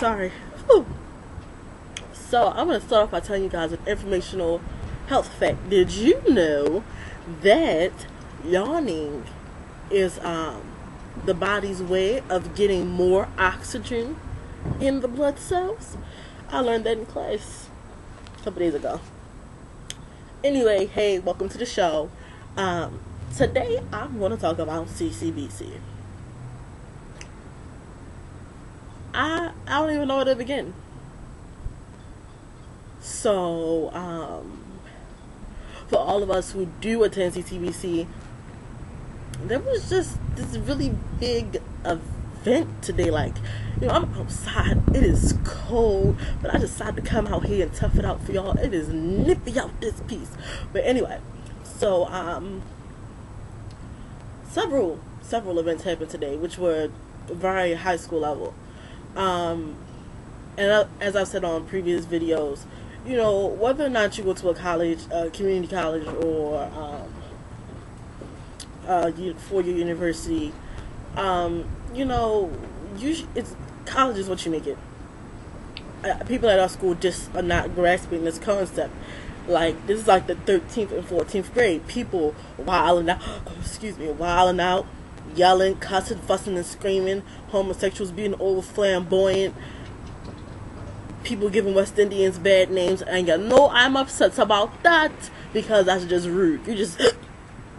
Sorry. Whew. So I'm going to start off by telling you guys an informational health fact. Did you know that yawning is the body's way of getting more oxygen in the blood cells? I learned that in class a couple days ago. Anyway, hey, welcome to the show. Today I'm going to talk about CCBC. I don't even know where to begin. So, for all of us who do attend CCBC, there was just this really big event today. Like, you know, I'm outside, it is cold, but I decided to come out here and tough it out for y'all. It is nippy out this piece. But anyway, so, several events happened today, which were very high school level. And as I've said on previous videos, you know, whether or not you go to a college, community college, or four-year university, you know, it's college is what you make it. People at our school just are not grasping this concept. Like, this is like the 13th and 14th grade. People wilding out, yelling, cussing, fussing, and screaming. Homosexuals being over flamboyant. People giving West Indians bad names. And you know I'm upset about that, because that's just rude. You just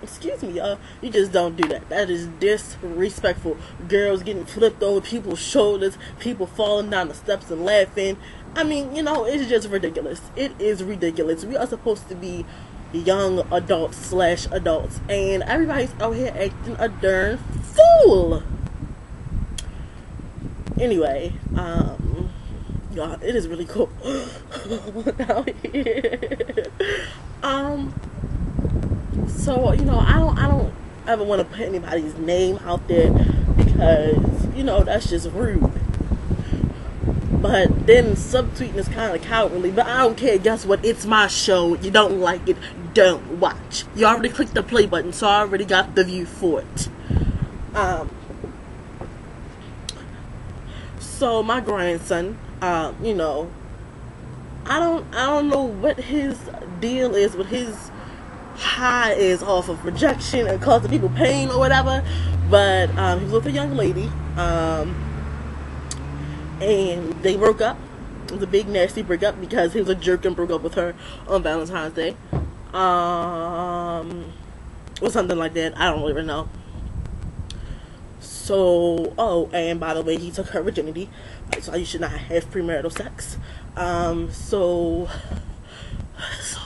excuse me, you just don't do that. That is disrespectful. Girls getting flipped over people's shoulders, people falling down the steps and laughing. I mean, you know, it's just ridiculous. It is ridiculous. We are supposed to be young adults / adults, and everybody's out here acting a darn fool. Anyway, y'all, it is really cool out here. So, you know, I don't ever want to put anybody's name out there, because, you know, that's just rude. But then subtweeting is kind of cowardly. But I don't care. Guess what? It's my show. You don't like it, don't watch. You already clicked the play button, so I already got the view for it. So my grandson, you know, I don't know what his deal is, what his high is off of rejection and causing people pain or whatever. But he was with a young lady. And they broke up. It was a big nasty breakup because he was a jerk and broke up with her on Valentine's Day. Or something like that. I don't really know. So, oh, and by the way, he took her virginity. So you should not have premarital sex. So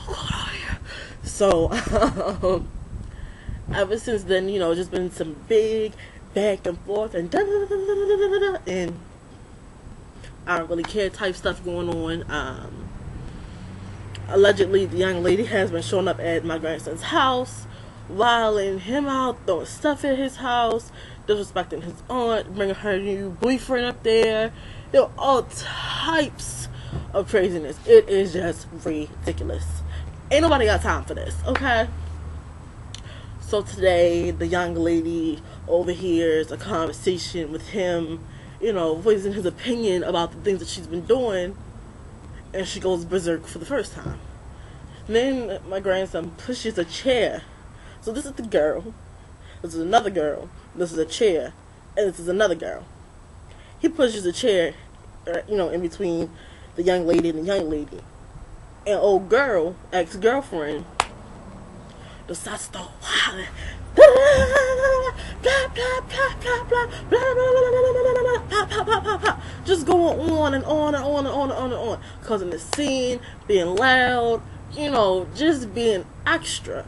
cold out here. So, ever since then, you know, just been some big back and forth and and I don't really care type stuff going on. Allegedly, the young lady has been showing up at my grandson's house, wilding him out, throwing stuff at his house, disrespecting his aunt, bringing her new boyfriend up there. You know, all types of craziness. It is just ridiculous. Ain't nobody got time for this, okay? So today, the young lady overhears a conversation with him, you know, voicing his opinion about the things that she's been doing, and she goes berserk for the first time. And then my grandson pushes a chair. So this is the girl, this is another girl, this is a chair, and this is another girl. He pushes a chair, you know, in between the young lady and the young lady. And old girl, ex-girlfriend, decides to start wilding. Just going on and on and on and on and on and on, causing the scene, being loud, you know, just being extra.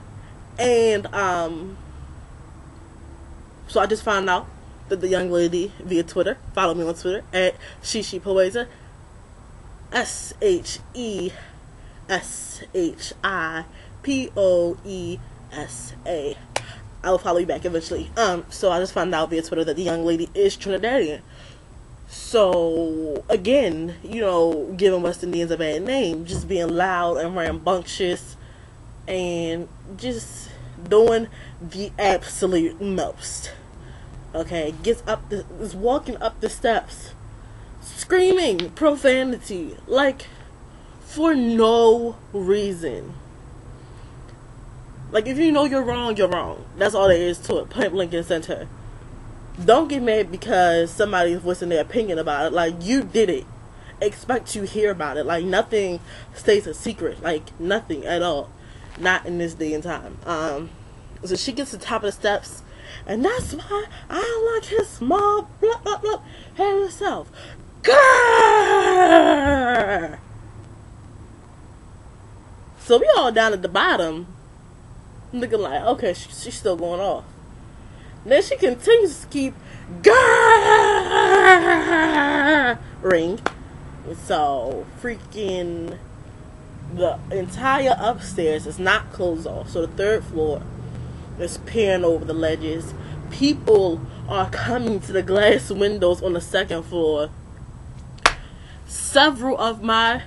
And so I just found out that the young lady via Twitter, follow me on Twitter at SheShiPoesa, SheShiPoesa. I will follow you back eventually. So I just found out via Twitter that the young lady is Trinidadian. So, again, you know, giving West Indians a bad name, just being loud and rambunctious, and just doing the absolute most. Okay, is walking up the steps, screaming profanity, like, for no reason. Like, if you know you're wrong, you're wrong. That's all there is to it. Point blank and center. Don't get mad because somebody is voicing their opinion about it. Like, you did it. Expect to hear about it. Like, nothing stays a secret. Like, nothing at all. Not in this day and time. So she gets to the top of the steps, and that's why I don't like his small hair himself. Grrr! So we all down at the bottom, looking like, okay, she's still going off. Then she continues to keep ring. So freaking the entire upstairs is not closed off. So the third floor is peering over the ledges. People are coming to the glass windows on the second floor. Several of my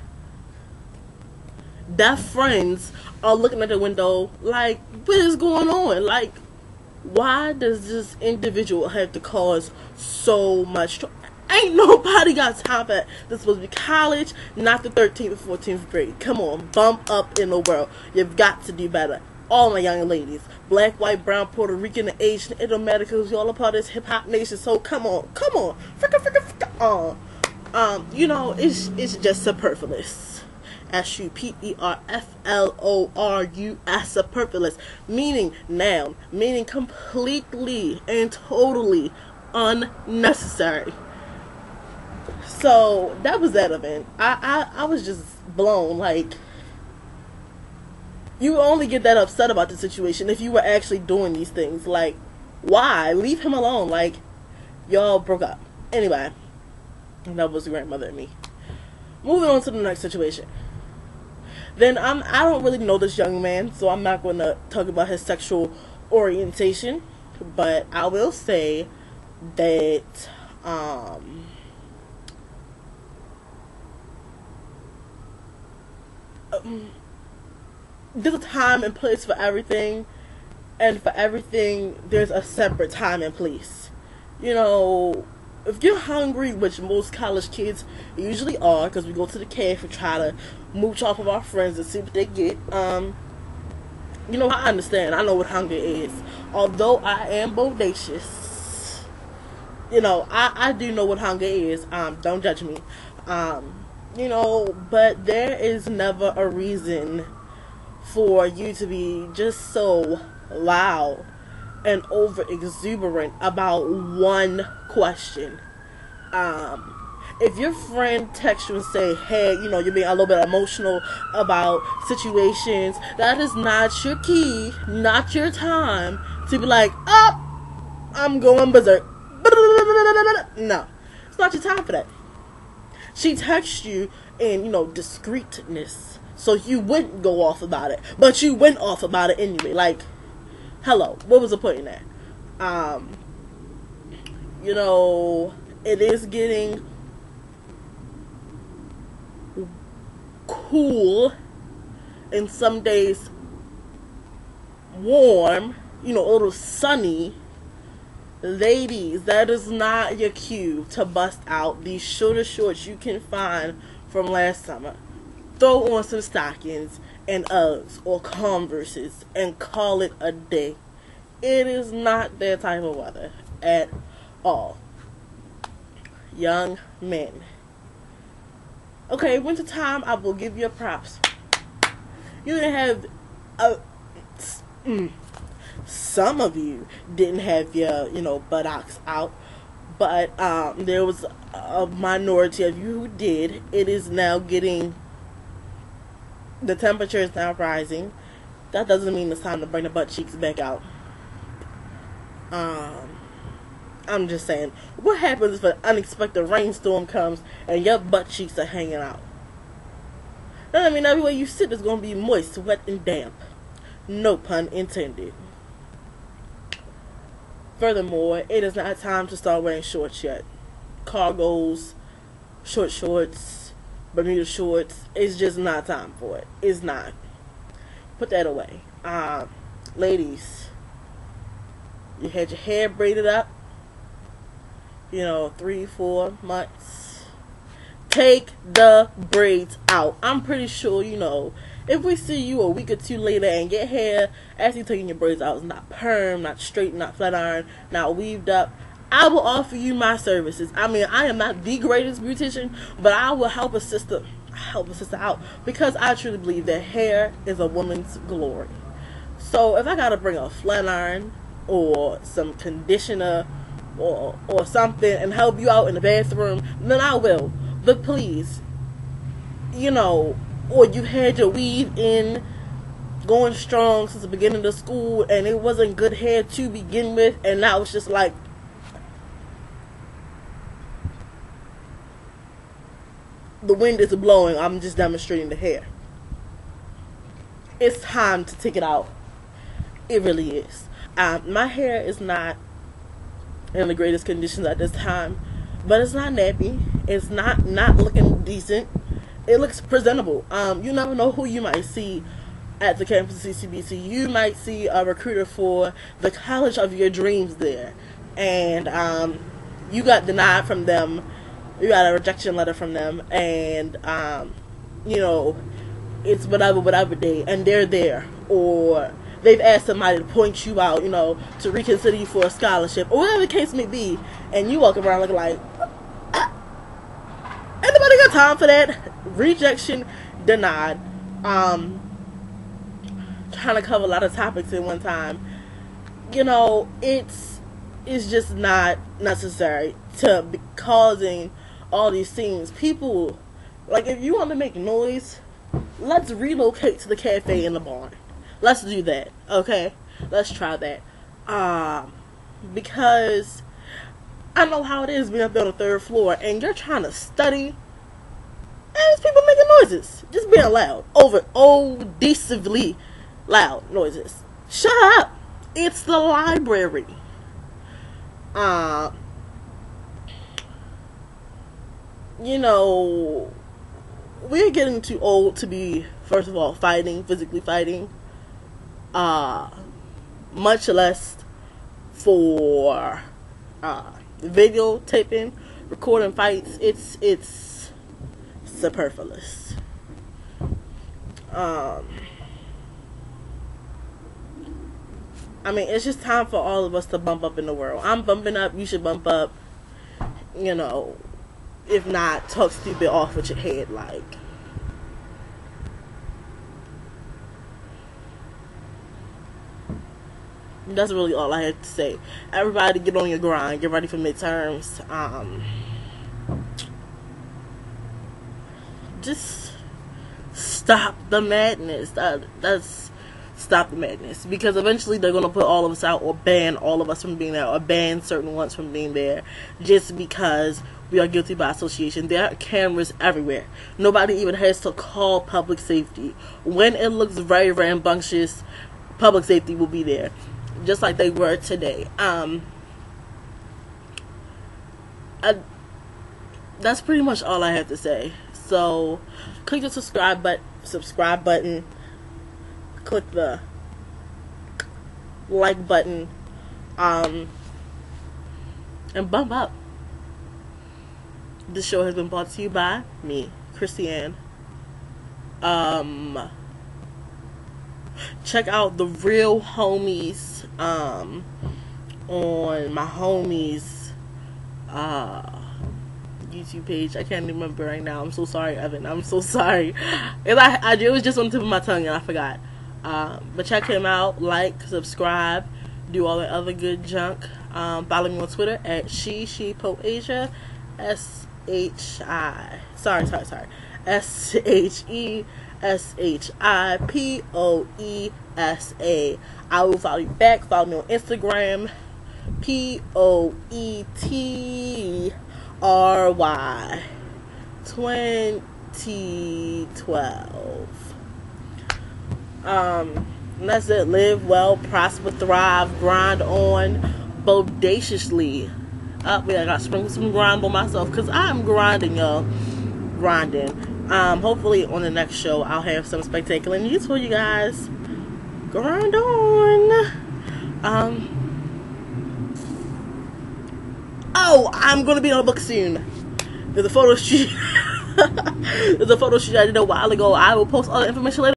deaf friends are looking at the window like, what is going on? Like, why does this individual have to cause so much trouble? Ain't nobody got time for that. This is supposed to be college, not the 13th or 14th grade. Come on, bump up in the world. You've got to do better. All my young ladies, black, white, brown, Puerto Rican, and Asian, it don't matter because we all a part of this hip hop nation. So come on, fricka on. You know, it's just superfluous. superfluous, superfluous, meaning noun, meaning completely and totally unnecessary. So that was that event. I was just blown. Like, you only get that upset about the situation if you were actually doing these things. Like, why? Leave him alone. Like, y'all broke up. Anyway, that was the grandmother and me. Moving on to the next situation. Then I don't really know this young man, so I'm not going to talk about his sexual orientation, but I will say that there's a time and place for everything, and for everything there's a separate time and place. You know, if you're hungry, which most college kids usually are, because we go to the cafe and try to mooch off of our friends and see what they get, you know, I understand. I know what hunger is. Although I am bodacious, you know, I do know what hunger is. Don't judge me. You know, but there is never a reason for you to be just so loud and over exuberant about one question. If your friend texts you and say, hey, you know, you're being a little bit emotional about situations, that is not your key, not your time to be like, oh, I'm going berserk. No, it's not your time for that. She texts you in, you know, discreetness, so you wouldn't go off about it, but you went off about it anyway. Like, hello, what was the point in that? You know, it is getting cool, and some days warm, you know, a little sunny. Ladies, that is not your cue to bust out these shorter shorts you can find from last summer. Throw on some stockings and Uggs or Converses and call it a day. It is not that type of weather at all. Young men. Okay, winter time, I will give you props. You didn't have some of you didn't have your, you know, buttocks out, but there was a minority of you who did. It is now getting, the temperature is now rising. That doesn't mean it's time to bring the butt cheeks back out. I'm just saying, what happens if an unexpected rainstorm comes and your butt cheeks are hanging out? That mean everywhere you sit is going to be moist, wet, and damp. No pun intended. Furthermore, it is not time to start wearing shorts yet. Cargos, short shorts, Bermuda shorts, it's just not time for it. It's not. Put that away. ladies, you had your hair braided up, 3-4 months. Take the braids out. I'm pretty sure, if we see you a week or two later and your hair, as you're taking your braids out, is not perm, not straight, not flat iron, not weaved up, I will offer you my services. I mean, I am not the greatest beautician, but I will help a sister out, because I truly believe that hair is a woman's glory. So if I gotta bring a flat iron or some conditioner or something and help you out in the bathroom, then I will. But please, or you had your weave in going strong since the beginning of school and it wasn't good hair to begin with, and now it's just like the wind is blowing, I'm just demonstrating the hair. It's time to take it out. It really is. My hair is not in the greatest conditions at this time, but it's not nappy. It's not looking decent. It looks presentable. You never know who you might see at the campus of CCBC. You might see a recruiter for the college of your dreams there, and you got denied from them. You got a rejection letter from them, and it's whatever day, and they're there, or they've asked somebody to point you out, to reconsider you for a scholarship, or whatever the case may be, and you walk around looking like, ain't nobody got time for that. Rejection, denied. Trying to cover a lot of topics in one time. It's just not necessary to be causing all these things. People, like, if you want to make noise, let's relocate to the cafe in the barn. Let's do that, okay? Let's try that. Because I know how it is being up there on the 3rd floor, and you're trying to study, and there's people making noises, just being loud, decently loud noises. Shut up! It's the library. We're getting too old to be, first of all, physically fighting, much less for videotaping, recording fights. It's superfluous. It's just time for all of us to bump up in the world. I'm bumping up, you should bump up. If not, talk stupid off with your head, like. That's really all I had to say. Everybody get on your grind. Get ready for midterms. Just stop the madness. Stop the madness. Because eventually they're going to put all of us out, or ban all of us from being there, or ban certain ones from being there, just because we are guilty by association. There are cameras everywhere. Nobody even has to call public safety. When it looks very rambunctious, public safety will be there, just like they were today. That's pretty much all I have to say. So click the subscribe button, click the like button, and bump up. This show has been brought to you by me, Christiane. Check out the Real Homies on my homies YouTube page. I can't remember right now. I'm so sorry, Evan. I'm so sorry. It was just on the tip of my tongue and I forgot. But check him out. Like, subscribe, do all the other good junk. Follow me on Twitter at ShePoesia, SHESHIPOESA. I will follow you back. Follow me on Instagram, POETRY 2012. That's it. Live well, prosper, thrive, grind on bodaciously. I got to sprinkle some grind on myself, because I'm grinding, y'all. Grinding. Hopefully on the next show I'll have some spectacular news for you guys. Grind on. know I'm gonna be on a book soon. There's a photo shoot. There's a photo shoot I did a while ago. I will post all the information later.